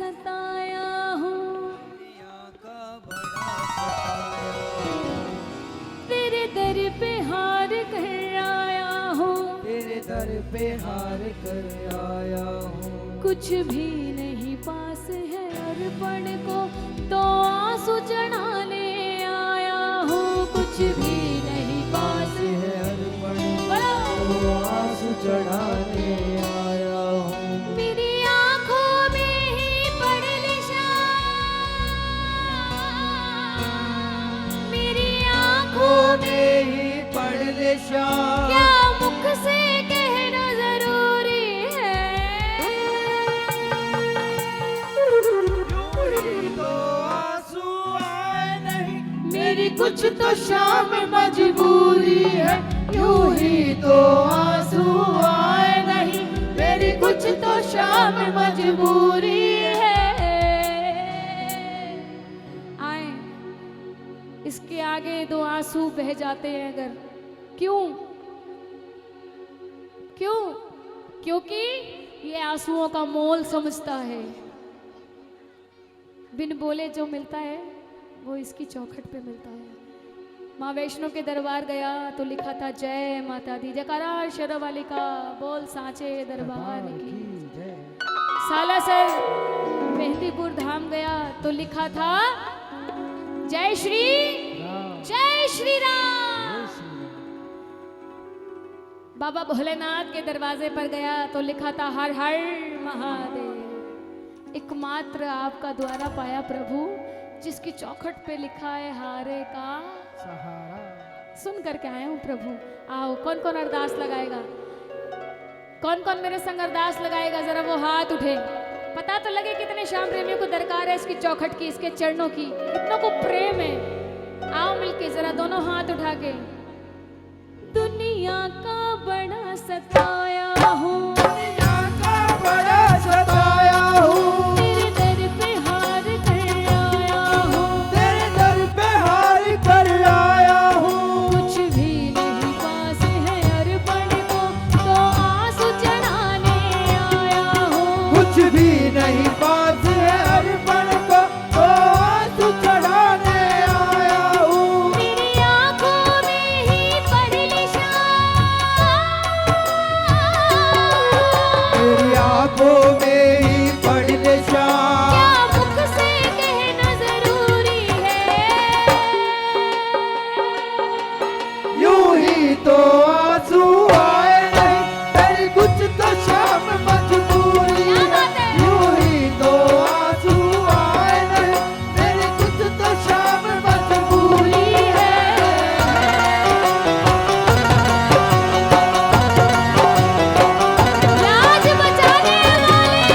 सताया हूँ, तेरे दर पे हार कर आया हूँ, तेरे दर पे हार कर आया हूँ। कुछ भी नहीं पास है अर्पण को तो आंसू चढ़ाने आया हूँ, कुछ भी नहीं पास है अर्पण को आंसू चढ़ाने आया हूँ। मेरी आंखों में ही पड़ निशान, मेरी आंखों में ही पढ़ ले शाम, क्या मुख से कहना जरूरी है, तो आंसू आए नहीं, मेरी कुछ तो शाम मजबूरी है। यूं ही तो आंसू आए नहीं, मेरी कुछ तो शाम मजबूरी है। आए इसके आगे दो आंसू बह जाते हैं अगर, क्यों क्यों? क्योंकि ये आंसुओं का मोल समझता है। बिन बोले जो मिलता है वो इसकी चौखट पे मिलता है। माँ वैष्णो के दरबार गया तो लिखा था जय माता दी, जयकारा शेरा वाली का, बोल सांचे दरबार की। सालासर मेहंदीपुर धाम गया तो लिखा था जय श्री राम। बाबा भोलेनाथ के दरवाजे पर गया तो लिखा था हर हर महादेव। एकमात्र आपका द्वारा पाया प्रभु, जिसकी चौखट पे लिखा है हारे का सहारा। सुन करके आया हूँ प्रभु। आओ कौन कौन अरदास लगाएगा, कौन कौन मेरे संग अरदास लगाएगा, जरा वो हाथ उठे। पता तो लगे कितने श्याम प्रेमियों को दरकार है इसकी चौखट की, इसके चरणों की, कितनों को प्रेम है। आओ मिलके जरा दोनों हाथ उठा के। दुनिया का बड़ा सताया हूँ, दुनिया का बड़ा सताया हूँ, तेरे दर पे हार कर आया हूँ, तेरे दर पे हार कर आया हूँ। कुछ भी नहीं पास है अर्पण को तो आंसू चढ़ाने आया हूँ, कुछ भी नहीं पास है अर्पण को तो आंसू चढ़ाने आया हूँ। मेरी आंखों में ही पड़ निशान, तेरी आंखों में ही पड़ ले शाम, क्या मुख से कहना जरूरी है, यूं ही तो आंसू आए नहीं, तेरी कुछ तो शाम मजबूरी है। यूं ही तो आंसू आए नहीं, तेरी कुछ तो शाम मजबूरी है। लाज बचाने वाले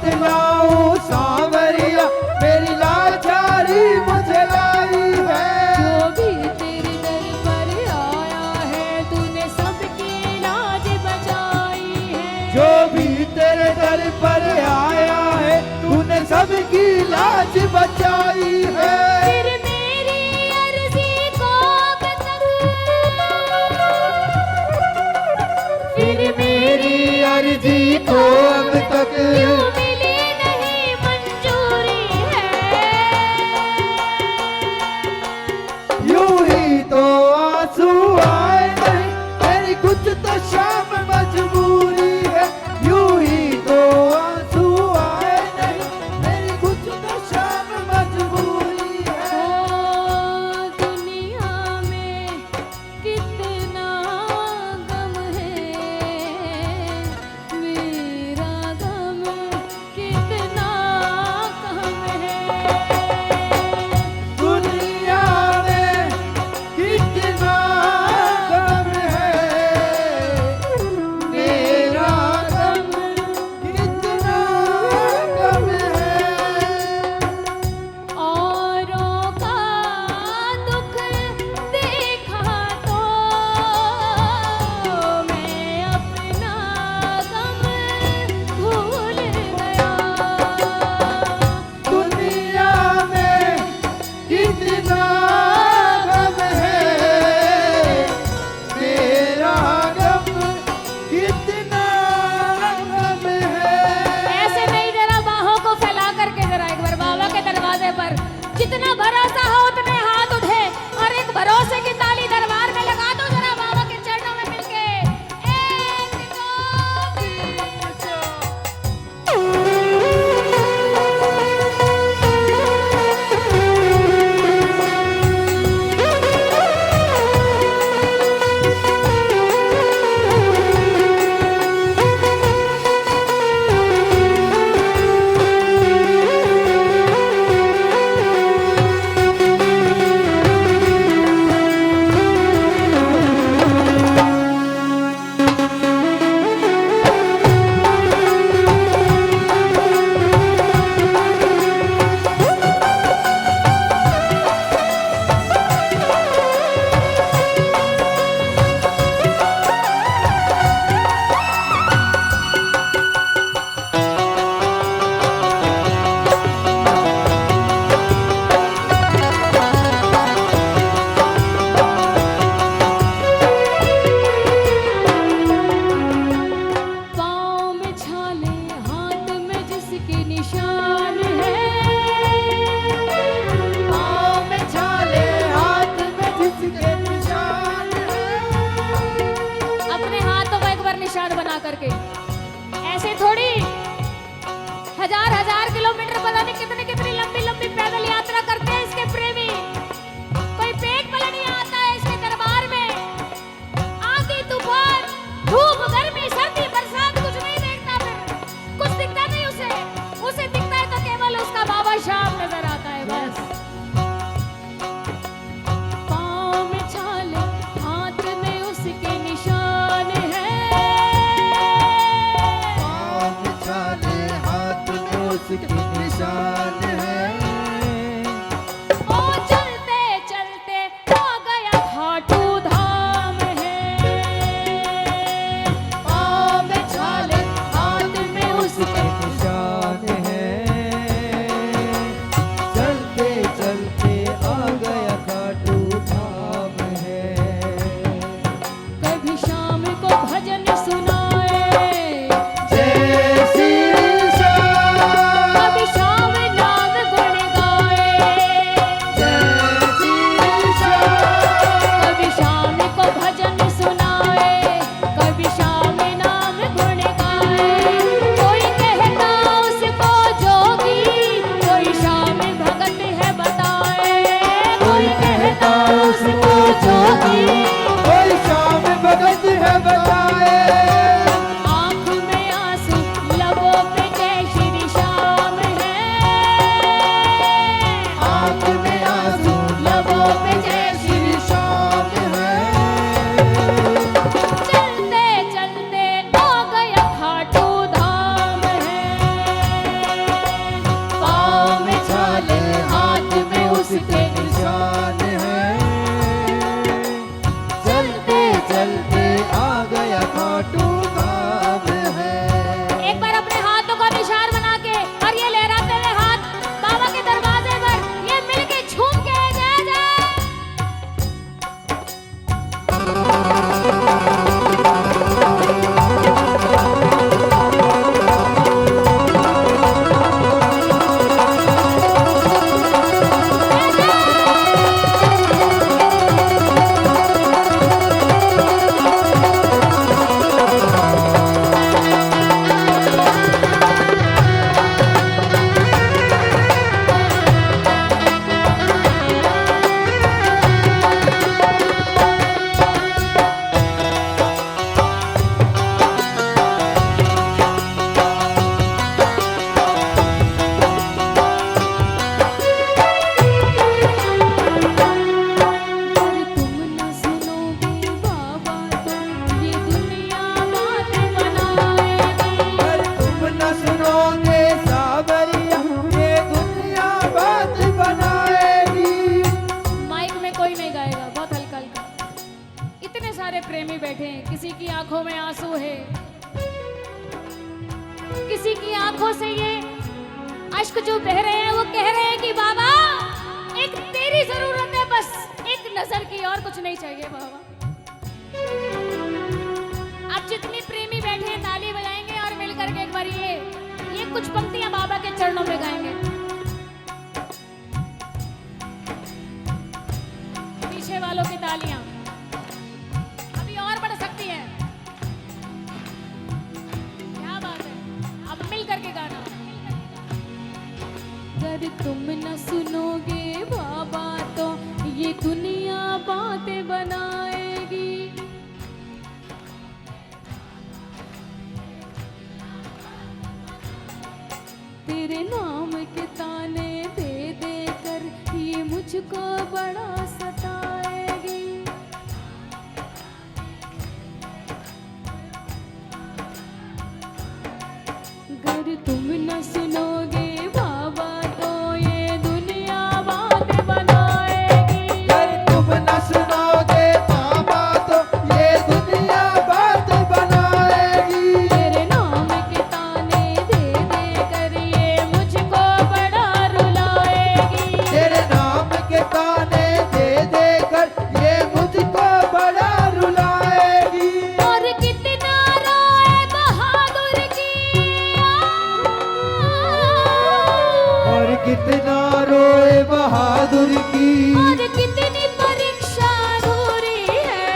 बतलाऊं सांवरिया मेरी लाचारी मुझे लाई है। जो भी तेरे दर पर आया है तूने सबकी लाज बचाई है। जो भी तेरे दर पर आया है तूने सबकी लाज बचाई है। फिर मेरी अर्जी को अब तक, फिर मेरी अर्जी को अब तक क्यों मिली नहीं मंजूरी है। यूं ही तो आंसू आए नहीं मेरी कुछ तो शाम मजबूरी है। यूं ही तो आंसू आए नहीं मेरी कुछ तो शाम मजबूरी है। ओ दुनिया में कितना गम है, मेरा गम कितना कम है। दुनिया में कितना गम है मेरा गम कितना गम है। औरों का दुख देखा तो मैं अपना गम भूल गया। दुनिया में कितना गम है मेरा गम कितना गम है। ऐसे नहीं, जरा बाहों को फैला करके जरा एक बार बाबा के दरवाजे पर जितना भरोसा हो उतने हाथ उठे और एक भरोसे की ताली दरबार में लगा दो जरा बाबा के चरणों में मिलके। एक दो तीन चार। पाँव में छाले हाथ में जिसके निशान है, पाँव में छाले हाथ में जिसके निशान है। अपने हाथों को एक बार निशान बना करके ऐसे थोड़ी हजार हजार किलोमीटर पता नहीं कितनी कितनी लंबी लंबी पैदल यात्रा करते हैं इसके प्रेमी। कोई पेट पला नहीं आता है इसके दरबार में। आंधी तूफान धूप गर्मी सर्दी बरसात कुछ नहीं देखता, फिर कुछ दिखता नहीं उसे। उसे दिखता है तो केवल उसका बाबा शाम नजर आता है बस। पाँव में छाले हाथ में उसके निशान है। पाँव में छाले हाथ में उसके निशान है। ओ चलते चलते आ गया खाटू धाम है। पाँव में छाले हाथ में उसके निशान है। चलते चलते आ गया खाटू धाम है। कभी शाम को भजन सुनाए, जय श्री श्याम। कभी शाम नाम गुण गाए। जय श्री श्याम। कभी शाम को भजन सुनाए, कभी शाम नाम गुण गाए। कोई कहता उसको जोगी, कोई शाम भगत है बताए। कोई कहता उसको जोगी, कोई शाम भगत है बताए। आँख में आंसू लबों पे जय श्री श्याम है। आँख में आंसू लबों पे जय श्री शाम है। चलते चलते आ गया खाटू धाम है। बैठे हैं, किसी की आंखों में आंसू है, किसी की आंखों से ये अश्क जो बह रहे हैं वो कह रहे हैं कि बाबा एक तेरी जरूरत है, बस एक नजर की, और कुछ नहीं चाहिए बाबा। अब जितनी प्रेमी बैठे हैं ताली बजाएंगे और मिलकर के एक बार ये कुछ पंक्तियां बाबा के चरणों में गाएंगे। पीछे वालों की तालियां अभी और बढ़ सकती है। क्या बात है, अब मिल करके गाना। अगर तुम न सुनोगे बाबा तो ये दुनिया बातें बनाएगी। तेरे नाम के ताने दे दे कर ये मुझको बड़ा सताएगी। अगर तुम न सुनोगे बाबा तो ये दुनिया बातें बनाएगी। अगर तुम न सुनोगे बाबा तो ये दुनिया बात बनाएगी। तेरे नाम के ताने दे दे कर ये मुझको बड़ा रुलाएगी। तेरे नाम के ताने दे दे कर ये मुझको बड़ा रुलाएगी। और कितना रोए बहादुर की, और कितना रोए बहादुर की, और कितनी परीक्षा अधूरी है।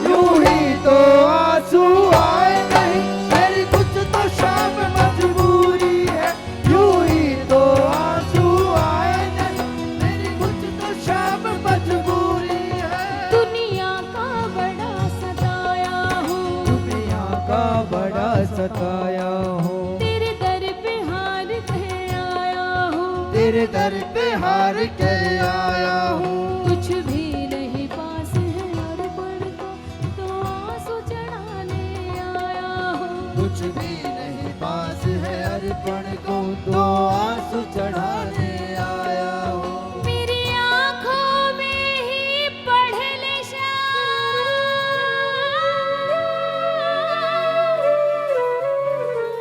यूं ही तो आंसू आए नहीं, मेरी कुछ तो शाम मजबूरी है। यूं ही तो आंसू आए नहीं, मेरी कुछ तो शाम मजबूरी है। दुनिया का बड़ा सताया हूँ, दुनिया का बड़ा सताया हूँ, तेरे दर पे हार के आया हूँ। तेरे दर पे हार के आया हूँ। कुछ भी नहीं पास है अड़पड़ को तो आंसू चढ़ाने आया हूँ। कुछ भी नहीं पास है अर्पण को तो आंसू चढ़ाने आया हूँ। मेरी आँखों में ही पढ़ ले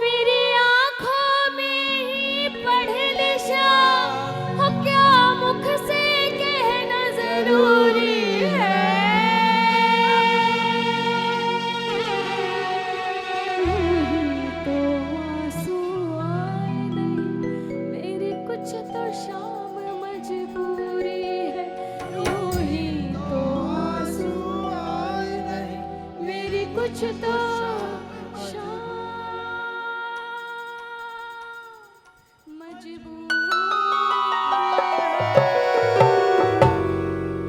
मेरी आँखों में ही पढ़ ले हो, क्या मुख से कहना जरूरी है। तो आंसू आए नहीं, मेरी कुछ तो शाम मजबूरी है। यूं ही तो आंसू आए नहीं, मेरी कुछ तो